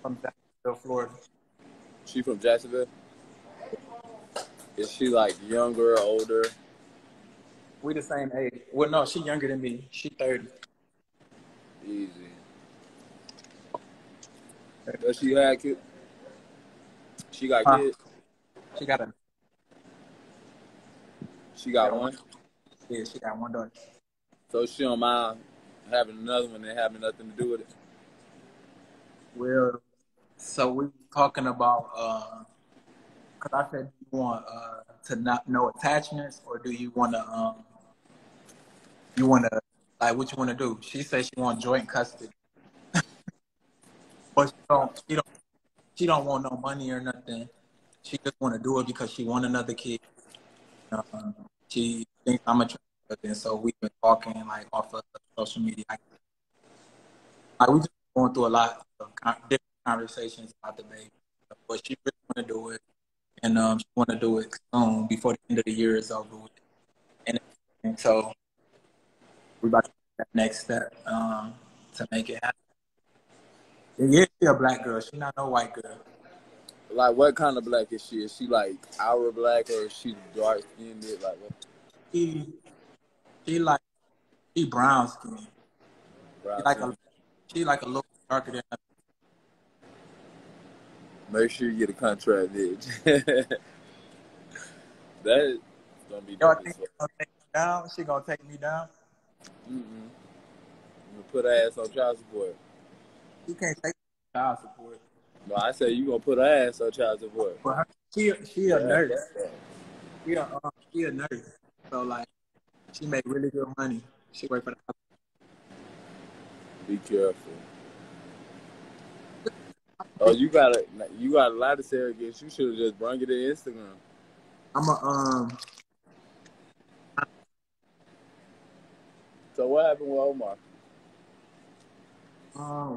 from Jacksonville, Florida. She from Jacksonville? Is she like younger or older? We the same age. Well, no, she younger than me. She 30. Easy. Does she have kids? She got kids? She got She got one? Yeah, she got one daughter. So she don't mind having another one and having nothing to do with it? Well, so we talking about, because I said, do you want to not no attachments, or do you want to, like, what you want to do? She said she want joint custody. But she don't want no money or nothing. She just want to do it because she want another kid. She thinks I'm attractive, and so we've been talking like off of social media. Like we just going through a lot of different conversations about the baby, but she really want to do it, and she want to do it soon before the end of the year is over with. And so we about to take that next step to make it happen. Yeah, she a black girl. She not no white girl. Like, what kind of black is she? Is she like our black, or is she dark skinned? Like what? She brown skin. Brown She like a little darker than us. Make sure you get a contract, Mitch. That's gonna be Yo, I dope. think she's gonna take me down. She gonna take me down. You gonna put her ass on child support. She can't take child support. No, I said you gonna put her ass on child support. But she a nurse. She a nurse. So like she make really good money. She work for the hospital. Be careful. Oh, you got a lot of surrogates. You should have just brung it to Instagram. So what happened with Omar?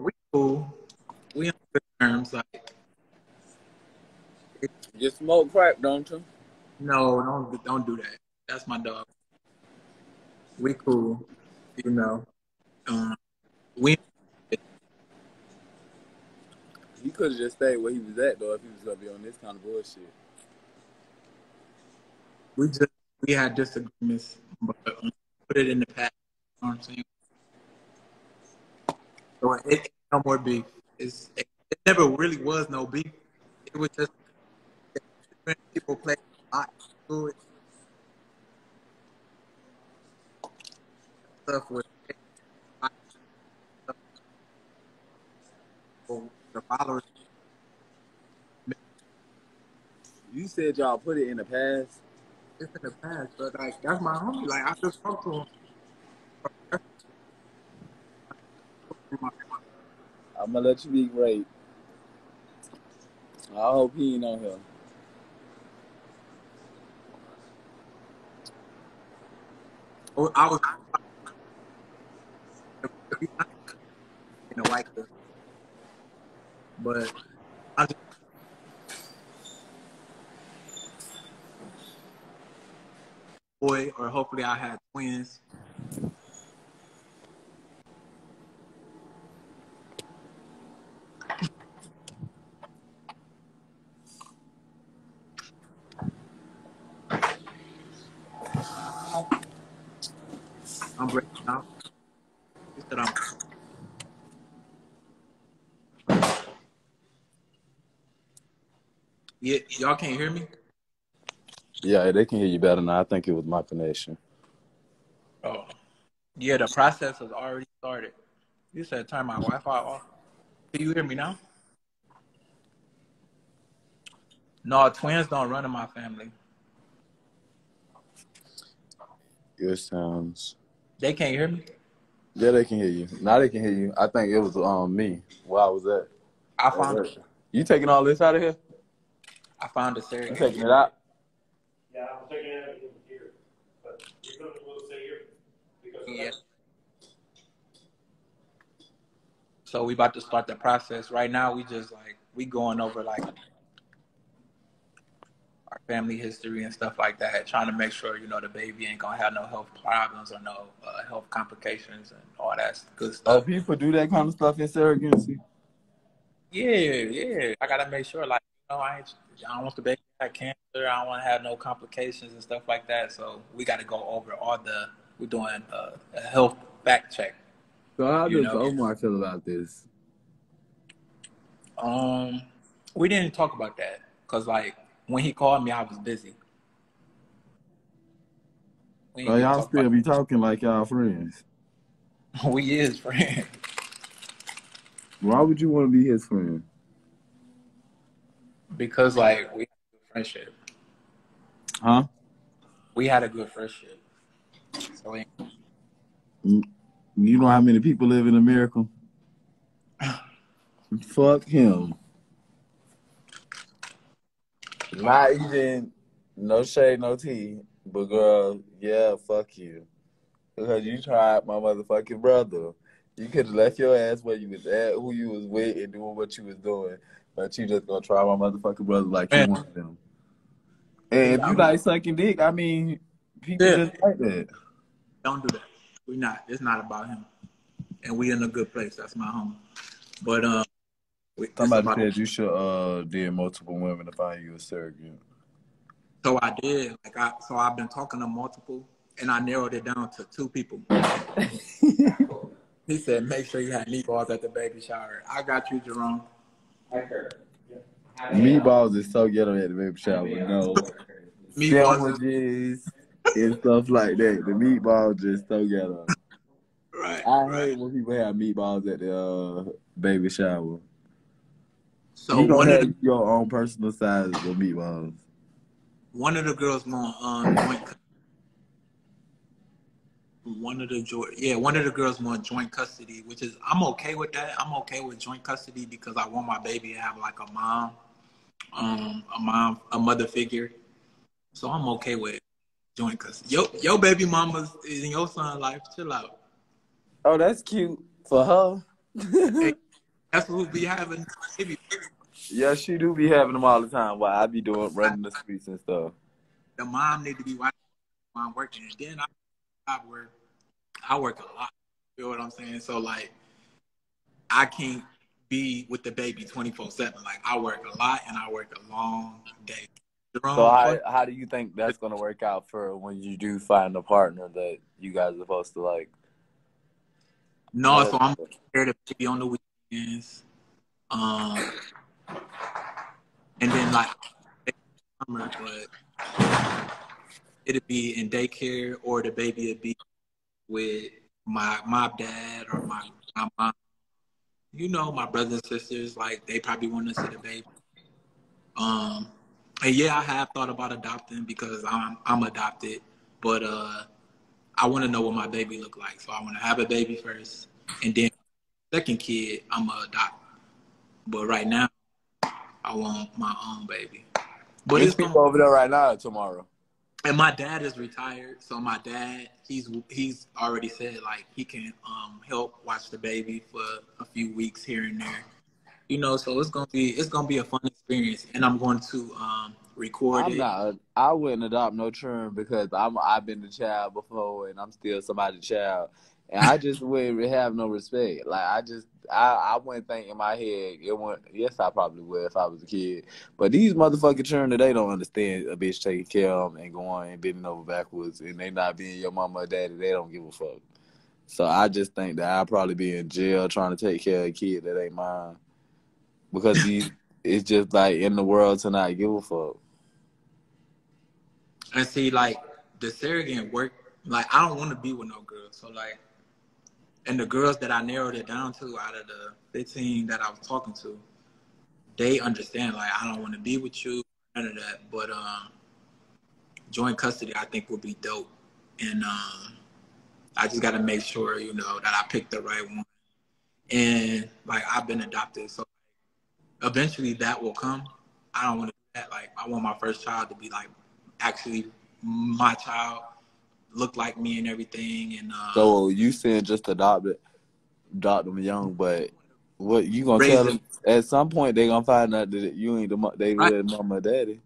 We cool. We on good terms. Like, you smoke crack, don't you? No, don't do that. That's my dog. We cool. You know. We. He could have just stayed where he was at though if he was gonna be on this kind of bullshit. We had disagreements, but put it in the past. You know what I'm saying? So it no more beef. It never really was no beef. It was just people play a lot to it. Stuff with the followers. You said y'all put it in the past. It's in the past, but like that's my homie. Like I just talked to him. I'm gonna let you be great. I hope he ain't on here. I was in a white girl, but I just boy, or hopefully I had twins. I'm breaking out. He said I'm. Yeah, y'all can't hear me? Yeah, they can hear you better now. I think it was my connection. Oh. Yeah, the process has already started. You said turn my Wi-Fi off. Can you hear me now? No, twins don't run in my family. Your sounds. They can't hear me? Yeah, they can hear you. Now they can hear you. I think it was me where I was at. I found it. You taking all this out of here? I found a surrogate. You taking it out? Yeah, I'm taking it out of here. But you're going to stay here. Yeah. So we about to start the process. Right now we going over like our family history and stuff like that, trying to make sure, the baby ain't gonna have no health problems or no health complications and all that good stuff. People do that kind of stuff in surrogacy? Yeah. I gotta make sure, like, I don't want the baby to have cancer. I don't want to have no complications and stuff like that. So we got to go over we're doing a health fact check. So how You does know, Omar feel about this? um, we didn't talk about that because, like, when he called me, I was busy. We So didn't get to y'all talk about still be talking like y'all friends? it. We is friends Why would you want to be his friend? because, like, we had a good friendship. Huh? We had a good friendship. So You know how many people live in America? Fuck him. Not even no shade, no tea. But girl, yeah, fuck you. Because you tried my motherfucking brother. You could have left your ass where you was at, who you was with, and doing what you was doing. But you just gonna try my motherfucking brother like you man, want them. And if you like sucking dick, I mean, people yeah, just like that. don't do that. We not. It's not about him, and we in a good place. That's my home. But it's Somebody about. said you should did multiple women to find you a surrogate. So I did. So I've been talking to multiple, and I narrowed it down to 2 people. He said, make sure you have meatballs at the baby shower. I got you, Jerome. Meatballs is so ghetto at the baby shower. No Meatballs is sandwiches and stuff like that. The meatballs just so ghetto. right, I right. hate when people have meatballs at the baby shower. So You don't have your own personal size of meatballs. one of the girls want joint. One of the girls want joint custody, which is I'm okay with that. I'm okay with joint custody because I want my baby to have like a mother figure. So I'm okay with joint custody. Your baby mama's in your son's life. Chill out. Oh, that's cute for her. Hey, that's what we be having baby. Yeah, she do be having them all the time. While I be doing running the streets and stuff. The mom need to be watching while I'm working, and then I work a lot. You know what I'm saying? So like, I can't be with the baby 24/7. Like I work a lot and I work a long day. So Jerome, fuck. how do you think that's gonna work out for when you do find a partner that you guys are supposed to like? No, so I'm here to baby on the weekends. Um, and then like summer, but it'd be in daycare or the baby would be with my dad or my mom. You know, my brothers and sisters, like they probably want to see the baby. And yeah, I have thought about adopting because I'm adopted, but I want to know what my baby look like. So I want to have a baby first, and then second kid I'm gonna adopt. But right now, I want my own baby. But It's it's gonna. people over there right now tomorrow. And my dad is retired, so my dad he's already said like he can help watch the baby for a few weeks here and there. You know, so it's gonna be a fun experience, and I'm going to record I'm it. not. I wouldn't adopt no children because I've been the child before and I'm still somebody's child, and I just wouldn't have no respect. Like I wouldn't think in my head it wouldn't. Yes, I probably would if I was a kid. But these motherfucking children, they don't understand a bitch taking care of them and going and bending over backwards, and they not being your mama or daddy. They don't give a fuck. So I just think that I'd probably be in jail trying to take care of a kid that ain't mine because these. It's just like in the world to not give a fuck. And see, like the surrogate work, like I don't want to be with no girls. So like, and the girls that I narrowed it down to out of the 15 that I was talking to, they understand. Like I don't want to be with you, none of that. But joint custody, I think would be dope. And I just got to make sure, you know, that I pick the right one. And like I've been adopted, so eventually that will come. I don't want to do that. Like I want my first child to be like actually my child, look like me and everything. And So you saying just adopt them young, but what you gonna raise tell them them? At some point, they gonna find out that you ain't they right, real mama or daddy.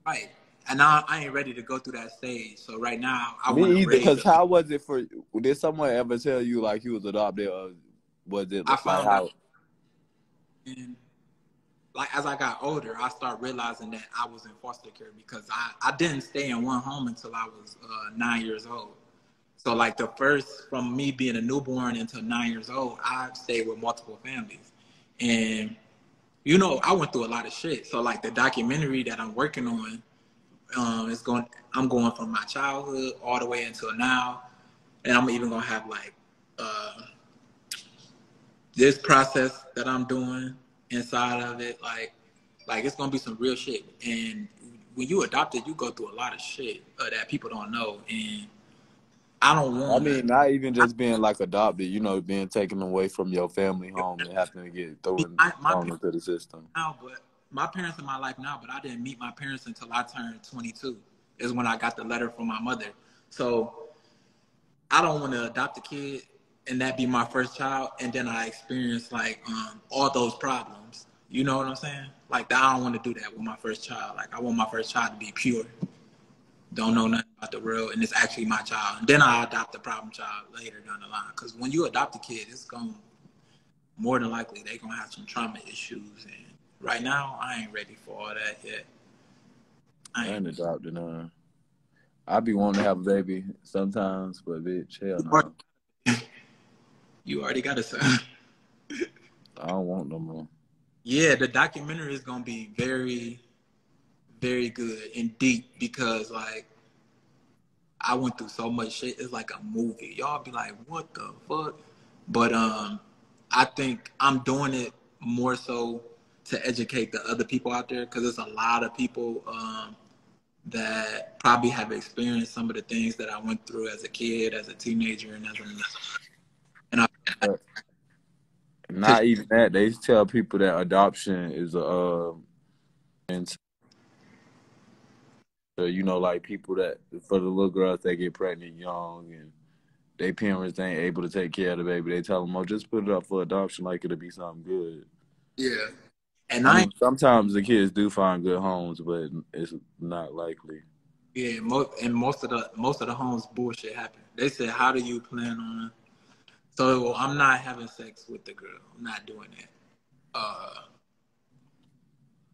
right. And I ain't ready to go through that stage. So right now, I want to Me either. raise Cause them. how was it for? Did someone ever tell you like you was adopted, or was it I like found out how? when, like, as I got older, I started realizing that I was in foster care because I didn't stay in one home until I was 9 years old. So like the first, from me being a newborn until 9 years old, I stayed with multiple families. And, I went through a lot of shit. So like the documentary that I'm working on, I'm going from my childhood all the way until now. And I'm even gonna have like this process that I'm doing inside of it, like it's gonna be some real shit. And when you adopt it, you go through a lot of shit that people don't know. And I don't I want to. mean, not even just being like adopted, being taken away from your family home and having to get My thrown parents into the system. now, but my parents in my life now, but I didn't meet my parents until I turned 22. Is when I got the letter from my mother. So I don't want to adopt a kid and that be my first child, and then I experience like all those problems. You know what I'm saying? Like I don't want to do that with my first child. Like I want my first child to be pure, don't know nothing about the world, and it's actually my child. And then I adopt a problem child later down the line. Because when you adopt a kid, it's going more than likely they're gonna have some trauma issues. And right now, I ain't ready for all that yet. I ain't adopted none. I be wanting to have a baby sometimes, but bitch, hell no. You already got a son. I don't want no more. Yeah, the documentary is gonna be very, very good and deep because like I went through so much shit. It's like a movie. Y'all be like, what the fuck? But I think I'm doing it more so to educate the other people out there because there's a lot of people that probably have experienced some of the things that I went through as a kid, as a teenager, and and I But to not even that. They tell people that adoption is and like people that for the little girls that get pregnant young and their parents ain't able to take care of the baby. They tell them, "Oh, just put it up for adoption, like it'll be something good." yeah, and I I mean, sometimes the kids do find good homes, but it's not likely. yeah, most of the homes bullshit happen. They said, "How do you plan on?" So I'm not having sex with the girl. I'm not doing that.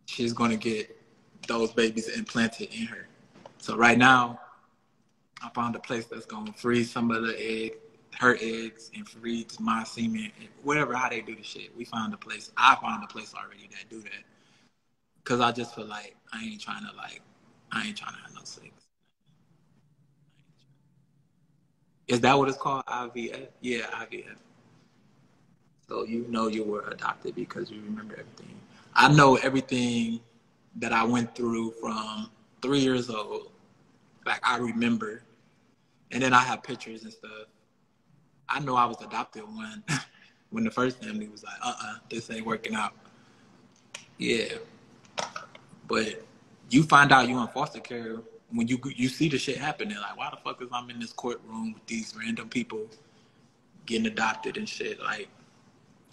She's gonna get those babies implanted in her. So right now, I found a place that's gonna freeze some of her eggs, and freeze my semen, and whatever how they do the shit. We found a place. I found a place already that do that. Cause I just feel like I ain't trying to have no sex. Is that what it's called? IVF? Yeah, IVF. So you know you were adopted because you remember everything. I know everything that I went through from 3 years old. Like I remember, and then I have pictures and stuff. I know I was adopted when when the first family was like, this ain't working out. Yeah, but you find out you in foster care when you see the shit happening. Like, why the fuck is I'm in this courtroom with these random people getting adopted and shit? Like,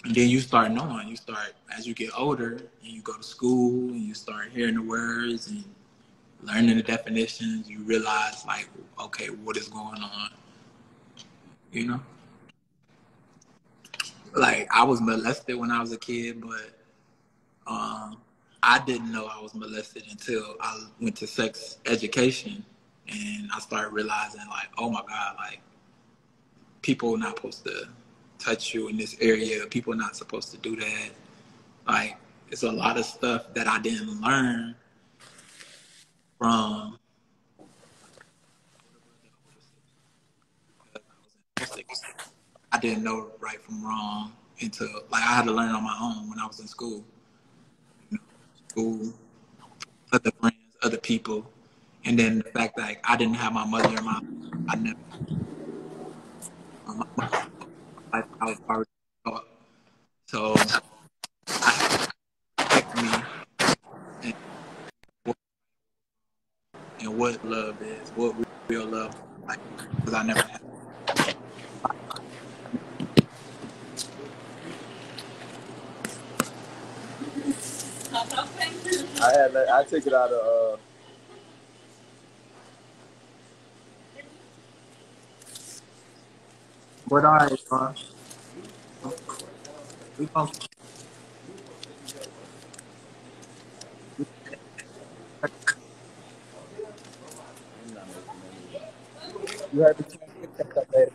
and then you start knowing. You start as you get older and you go to school and you start hearing the words and learning the definitions. You realize like, okay, what is going on? You know. Like I was molested when I was a kid, but um, I didn't know I was molested until I went to sex education, and I started realizing like, oh my god, like people are not supposed to touch you in this area. People are not supposed to do that. Like it's a lot of stuff that I didn't learn from because I was in foster care. I didn't know right from wrong until like I had to learn on my own when I was in school. You know, school, other friends, other people, and then the fact that like, I didn't have my mother in my life. I never my mother in my life. I was already taught, so I had to protect me and what, and what love is, what real love is like, because I never had. I took it out of. But all right, we gonna You heard me, Twin. We'll catch up later.